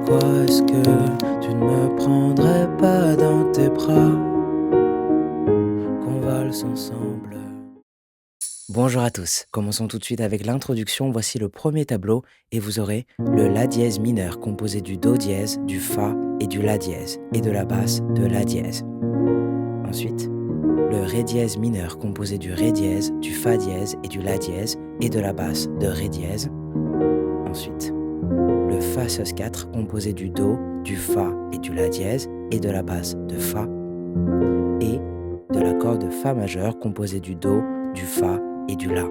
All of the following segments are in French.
Pourquoi est-ce que tu ne me prendrais pas dans tes bras, qu'on valse ensemble? Bonjour à tous, commençons tout de suite avec l'introduction. Voici le premier tableau et vous aurez le La dièse mineur composé du Do dièse, du Fa et du La dièse et de la basse de La dièse. Ensuite, le Ré dièse mineur composé du Ré dièse, du Fa dièse et du La dièse et de la basse de Ré dièse. Ensuite, le Fa sus4 composé du Do, du Fa et du La dièse et de la basse de Fa, et de l'accord de Fa majeur composé du Do, du Fa et du La.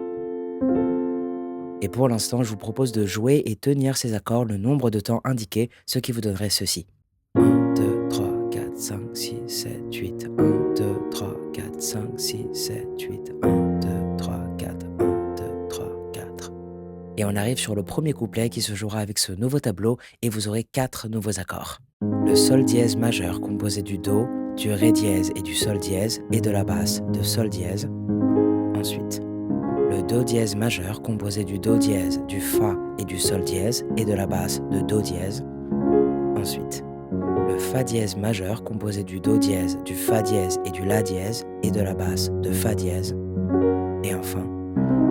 Et pour l'instant, je vous propose de jouer et tenir ces accords le nombre de temps indiqué, ce qui vous donnerait ceci. 1, 2, 3, 4, 5, 6, 7, 8, 1, 2, 3, 4, 5, 6, 7, 8, 1, 2, 3, 4, 1, 2, 3, 4. Et on arrive sur le premier couplet qui se jouera avec ce nouveau tableau et vous aurez 4 nouveaux accords. Le Sol dièse majeur composé du Do, du Ré dièse et du Sol dièse et de la basse de Sol dièse. Ensuite, le Do dièse majeur composé du Do dièse, du Fa et du Sol dièse et de la basse de Do dièse. Ensuite, le Fa dièse majeur composé du Do dièse, du Fa dièse et du La dièse et de la basse de Fa dièse. Et enfin,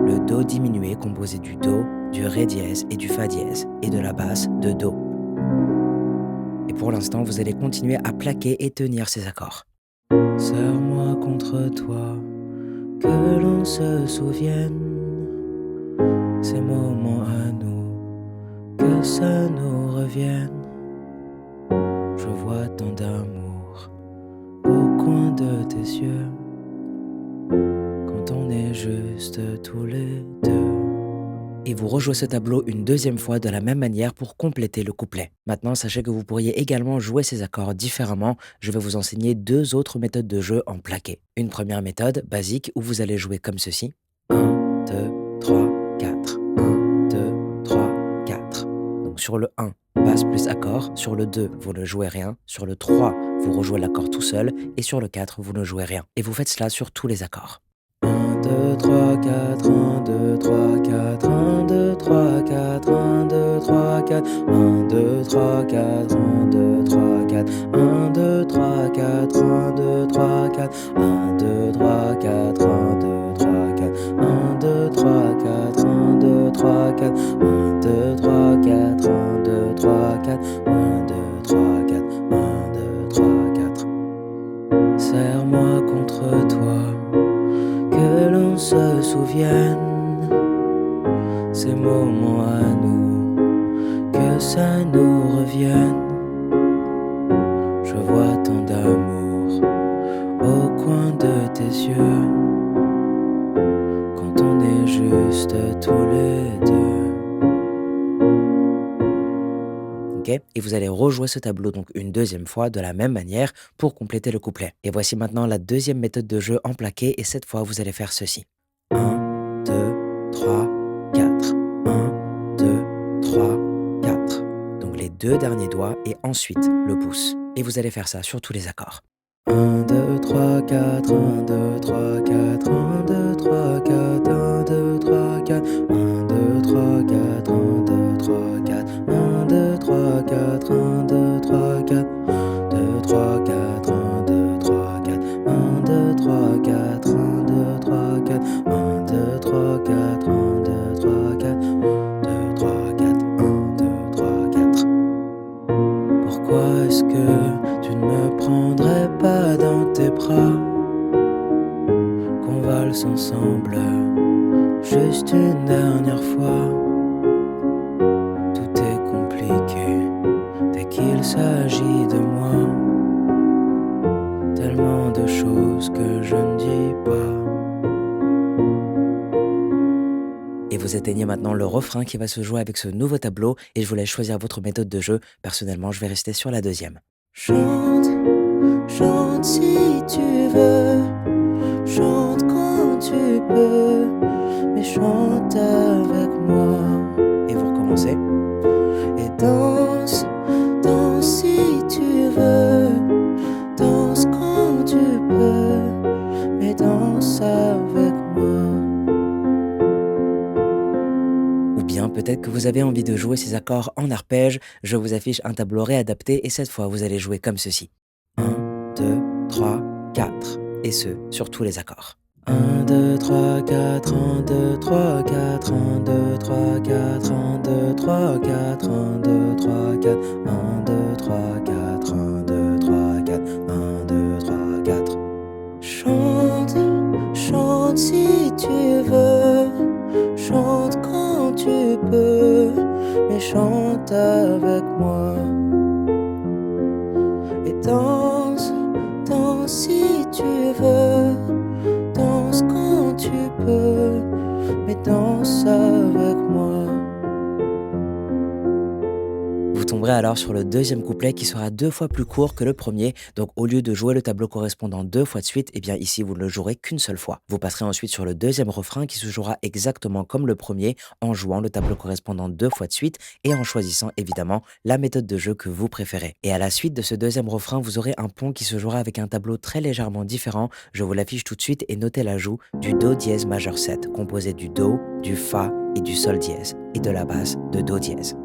le Do diminué composé du Do, du Ré dièse et du Fa dièse et de la basse de Do. Et pour l'instant, vous allez continuer à plaquer et tenir ces accords. Serre-moi contre toi, que l'on se souvienne ces moments à nous, que ça nous revienne. Je vois tant d'amour au coin de tes yeux, quand on est juste tous les deux. Et vous rejouez ce tableau une deuxième fois de la même manière pour compléter le couplet. Maintenant, sachez que vous pourriez également jouer ces accords différemment. Je vais vous enseigner 2 autres méthodes de jeu en plaqué. Une première méthode, basique, où vous allez jouer comme ceci. 1, 2, 3, 4. 1, 2, 3, 4. Donc sur le 1, basse plus accord. Sur le 2, vous ne jouez rien. Sur le 3, vous rejouez l'accord tout seul. Et sur le 4, vous ne jouez rien. Et vous faites cela sur tous les accords. 1, 2, 3, 4, 1, 2, 3, 4, 1, 2, 3, 4, 1, 2, 3, 4, 1, 2, 3, 4, 1, 2, 3, 4, 1, 2, 3, 4, 1, 2, 3, 4, 1, 2, 3, 4, 1, 2, 3, 4, 1, 2, 3, 4, 1, 2, 3, 4, 1, 2, 3, 4, 1, 2, 3, 4, 1, 2, 3, 4, 1, 2, 3, 4. Serre-moi contre toi, que l'on se souvienne ces moments à nous, que ça nous revienne. Je vois tant d'amour au coin de tes yeux, quand on est juste tous les deux. Ok, et vous allez rejouer ce tableau donc une deuxième fois de la même manière pour compléter le couplet. Et voici maintenant la deuxième méthode de jeu en plaqué et cette fois vous allez faire ceci. 1, 2, 3, 4. 1, 2, 3, 4. Donc les 2 derniers doigts et ensuite le pouce. Et vous allez faire ça sur tous les accords. 1, 2, 3, 4, 1, 2, 3, 4, 1, 2, 3, 4, 1, 2, 3, 4, 1, 2, 3, 4, 1, 2, 3, 4, 1, 2, 3, 4, 1, 2, 3, 4, 2, 3, 4, 1, 2, 3, 4, 1, 2, 3, 4, 1, 2, 3, 4, 1, 2, 3, 4, 1, 2, 3, 4, 2, 3, 4, 1, 2, 3, 4. Pourquoi est-ce que tu ne me prendrais pas dans tes bras, qu'on valse ensemble juste une dernière fois? Tout est compliqué dès qu'il s'agit de moi, tellement de choses que je ne dis pas. Et vous éteignez maintenant le refrain qui va se jouer avec ce nouveau tableau et je vous laisse choisir votre méthode de jeu. Personnellement, je vais rester sur la deuxième. Chante, chante si tu veux, chante quand tu peux, mais chante avec moi. Et vous recommencez. Et danse, danse si tu veux, danse quand tu peux, mais danse avec moi. Ou bien peut-être que vous avez envie de jouer jouer ces accords en arpège, je vous affiche un tableau réadapté et cette fois vous allez jouer comme ceci. 1, 2, 3, 4. Et ce, sur tous les accords. 1, 2, 3, 4, 1, 2, 3, 4, 1, 2, 3, 4, 1, 2, 3, 4, 1, 2, 3, 4, 1, 2, 3, 4, 1, 2, 3, 4, 1, 2, 3, 4. Chante, chante si tu veux, chante quand tu peux, mais chante avec moi. Et danse, danse si tu veux, danse quand tu peux, mais danse avec moi. Vous tomberez alors sur le deuxième couplet qui sera 2 fois plus court que le premier, donc au lieu de jouer le tableau correspondant 2 fois de suite, eh bien ici vous ne le jouerez qu'une seule fois. Vous passerez ensuite sur le deuxième refrain qui se jouera exactement comme le premier en jouant le tableau correspondant 2 fois de suite et en choisissant évidemment la méthode de jeu que vous préférez. Et à la suite de ce deuxième refrain, vous aurez un pont qui se jouera avec un tableau très légèrement différent, je vous l'affiche tout de suite et notez l'ajout du Do dièse majeur 7, composé du Do, du Fa et du Sol dièse, et de la basse de Do dièse.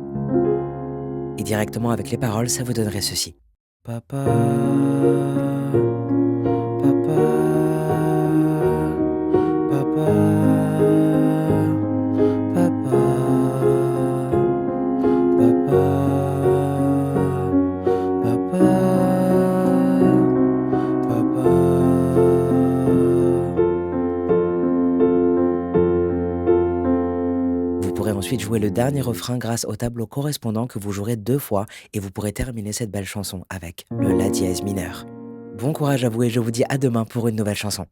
Et directement avec les paroles, ça vous donnerait ceci. Papa, papa, papa, papa, papa, papa, papa. Vous pourrez ensuite jouer le dernier refrain grâce au tableau correspondant que vous jouerez 2 fois et vous pourrez terminer cette belle chanson avec le La dièse mineur. Bon courage à vous et je vous dis à demain pour une nouvelle chanson.